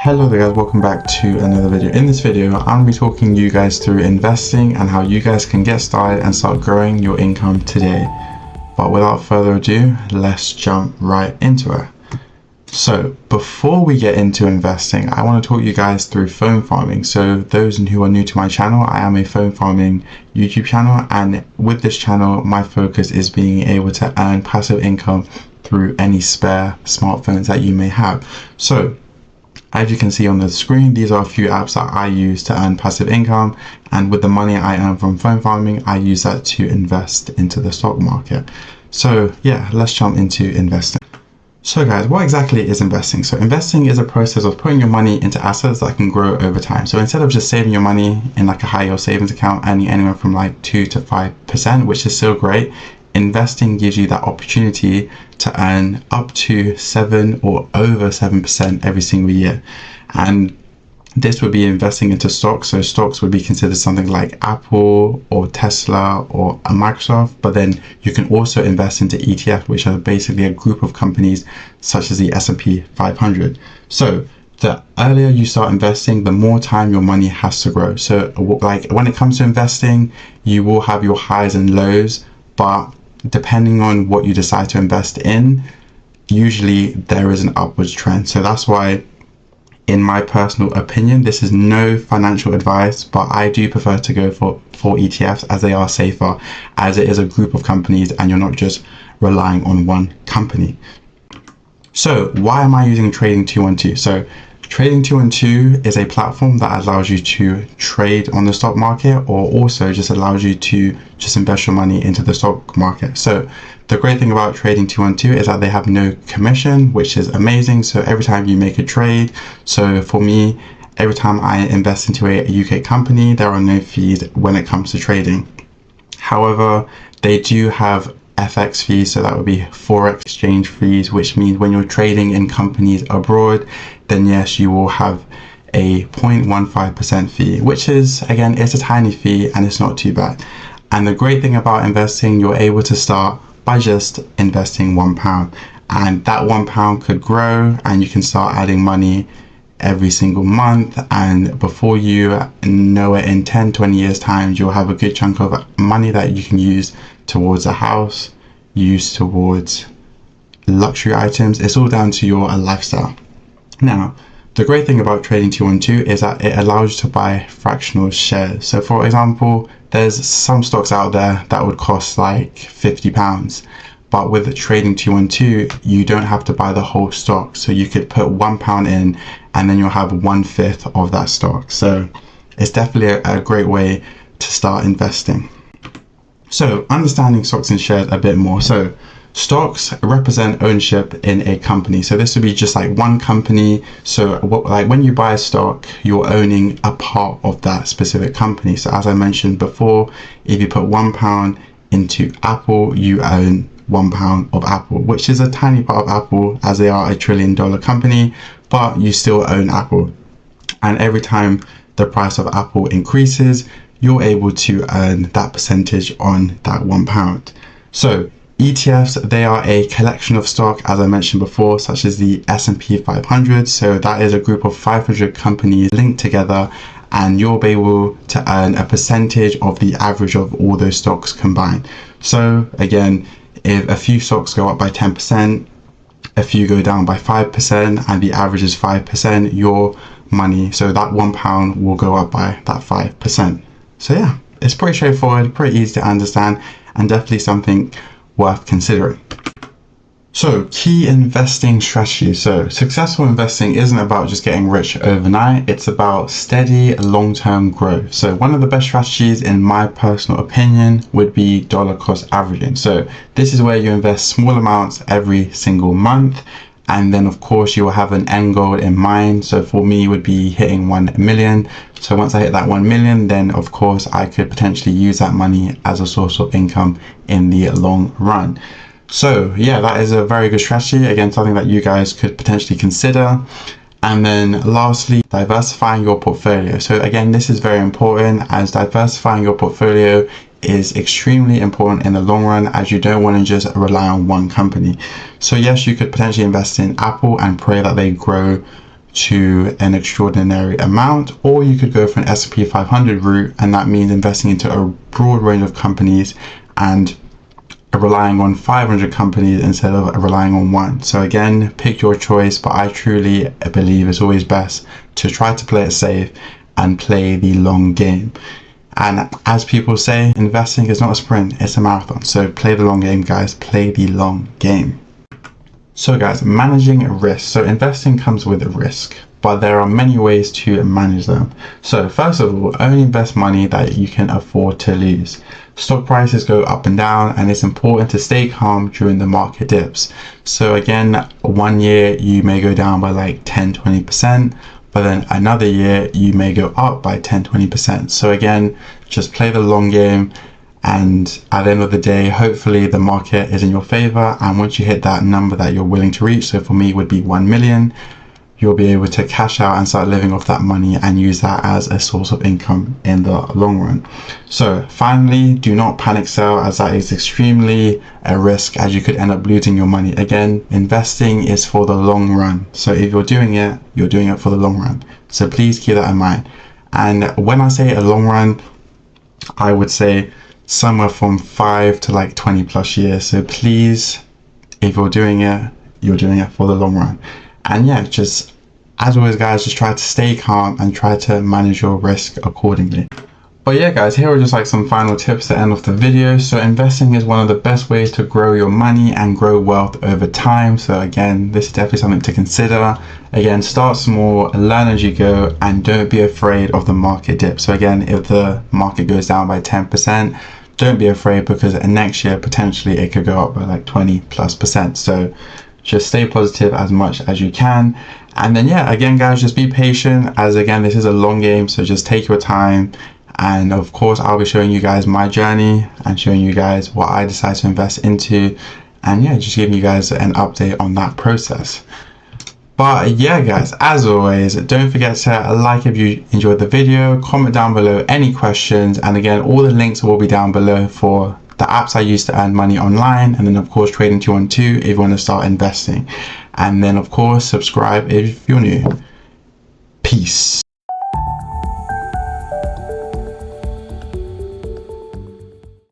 Hello there guys, welcome back to another video. In this video, I'm going to be talking you guys through investing and how you guys can get started and start growing your income today. But without further ado, let's jump right into it. So before we get into investing, I want to talk you guys through phone farming. So those who are new to my channel, I am a phone farming YouTube channel, and with this channel, my focus is being able to earn passive income through any spare smartphones that you may have. So as you can see on the screen, these are a few apps that I use to earn passive income, and with the money I earn from phone farming, I use that to invest into the stock market. So yeah, let's jump into investing. So guys, what exactly is investing? So investing is a process of putting your money into assets that can grow over time. So instead of just saving your money in like a high yield savings account, earning anywhere from like 2 to 5%, which is still great, investing gives you that opportunity to earn up to 7 or over 7% every single year. And this would be investing into stocks. So stocks would be considered something like Apple or Tesla or Microsoft, but then you can also invest into ETFs, which are basically a group of companies such as the S&P 500. So the earlier you start investing, the more time your money has to grow. So like when it comes to investing, you will have your highs and lows, but depending on what you decide to invest in, usually there is an upwards trend. So that's why, in my personal opinion, this is no financial advice, but I do prefer to go for ETFs as they are safer, as it is a group of companies and you're not just relying on one company. So why am I using Trading 212? So Trading 212 is a platform that allows you to trade on the stock market, or also just allows you to just invest your money into the stock market. So the great thing about Trading 212 is that they have no commission, which is amazing. So every time you make a trade, so for me, every time I invest into a UK company, there are no fees when it comes to trading. However, they do have FX fees, so that would be forex exchange fees, which means when you're trading in companies abroad, then yes, you will have a 0.15% fee, which is, again, it's a tiny fee and it's not too bad. And the great thing about investing, you're able to start by just investing £1, and that £1 could grow and you can start adding money every single month, and before you know it, in 10-20 years time, you'll have a good chunk of money that you can use towards a house, use towards luxury items. It's all down to your lifestyle. Now, the great thing about Trading 212 is that it allows you to buy fractional shares. So for example, there's some stocks out there that would cost like £50, but with Trading 212, you don't have to buy the whole stock. So you could put £1 in and then you'll have 1/5 of that stock. So it's definitely a great way to start investing. So understanding stocks and shares a bit more. So stocks represent ownership in a company. So this would be just like one company. So like when you buy a stock, you're owning a part of that specific company. So as I mentioned before, if you put £1 into Apple, you own £1 of Apple, which is a tiny part of Apple as they are $1 trillion company, but you still own Apple. And every time the price of Apple increases, you're able to earn that percentage on that £1. So ETFs, they are a collection of stock, as I mentioned before, such as the S&P 500. So that is a group of 500 companies linked together, and you'll be able to earn a percentage of the average of all those stocks combined. So again, if a few stocks go up by 10%, a few go down by 5%, and the average is 5%, your money, so that £1 will go up by that 5%. So yeah, it's pretty straightforward, pretty easy to understand, and definitely something worth considering. So key investing strategies. So successful investing isn't about just getting rich overnight, it's about steady long-term growth. So one of the best strategies, in my personal opinion, would be dollar cost averaging. So this is where you invest small amounts every single month, and then of course you will have an end goal in mind. So for me, it would be hitting 1 million. So once I hit that 1 million, then of course I could potentially use that money as a source of income in the long run. So yeah, that is a very good strategy. Again, something that you guys could potentially consider. And then lastly, diversifying your portfolio. So again, this is very important, as diversifying your portfolio is extremely important in the long run, as you don't want to just rely on one company. So yes, you could potentially invest in Apple and pray that they grow to an extraordinary amount, or you could go for an S&P 500 route, and that means investing into a broad range of companies and relying on 500 companies instead of relying on one. So again, pick your choice, but I truly believe it's always best to try to play it safe and play the long game. And as people say, investing is not a sprint, it's a marathon. So play the long game, guys, play the long game. So guys, managing risk. So investing comes with a risk, but there are many ways to manage them. So first of all, only invest money that you can afford to lose. Stock prices go up and down, and it's important to stay calm during the market dips. So again, one year you may go down by like 10-20%, but then another year you may go up by 10-20%. So again, just play the long game, and at the end of the day, hopefully the market is in your favor, and once you hit that number that you're willing to reach, so for me it would be 1 million, you'll be able to cash out and start living off that money and use that as a source of income in the long run. So finally, do not panic sell, as that is extremely a risk, as you could end up losing your money. Again, investing is for the long run. So if you're doing it for the long run. So please keep that in mind. And when I say a long run, I would say somewhere from 5 to like 20 plus years. So please, if you're doing it for the long run. And yeah, just as always guys, just try to stay calm and try to manage your risk accordingly. But yeah guys, here are just like some final tips to end off the video. So investing is one of the best ways to grow your money and grow wealth over time. So again, this is definitely something to consider. Again, start small, learn as you go, and don't be afraid of the market dip. So again, if the market goes down by 10%, don't be afraid, because next year potentially it could go up by like 20+%. So just stay positive as much as you can. And then yeah, again guys, just be patient, as again this is a long game, so just take your time. And of course I'll be showing you guys my journey and showing you guys what I decide to invest into, and yeah, just giving you guys an update on that process. But yeah guys, as always, don't forget to like if you enjoyed the video, comment down below any questions, and again all the links will be down below for the apps I use to earn money online, and then of course Trading 212 if you want to start investing, and then of course subscribe if you're new. Peace.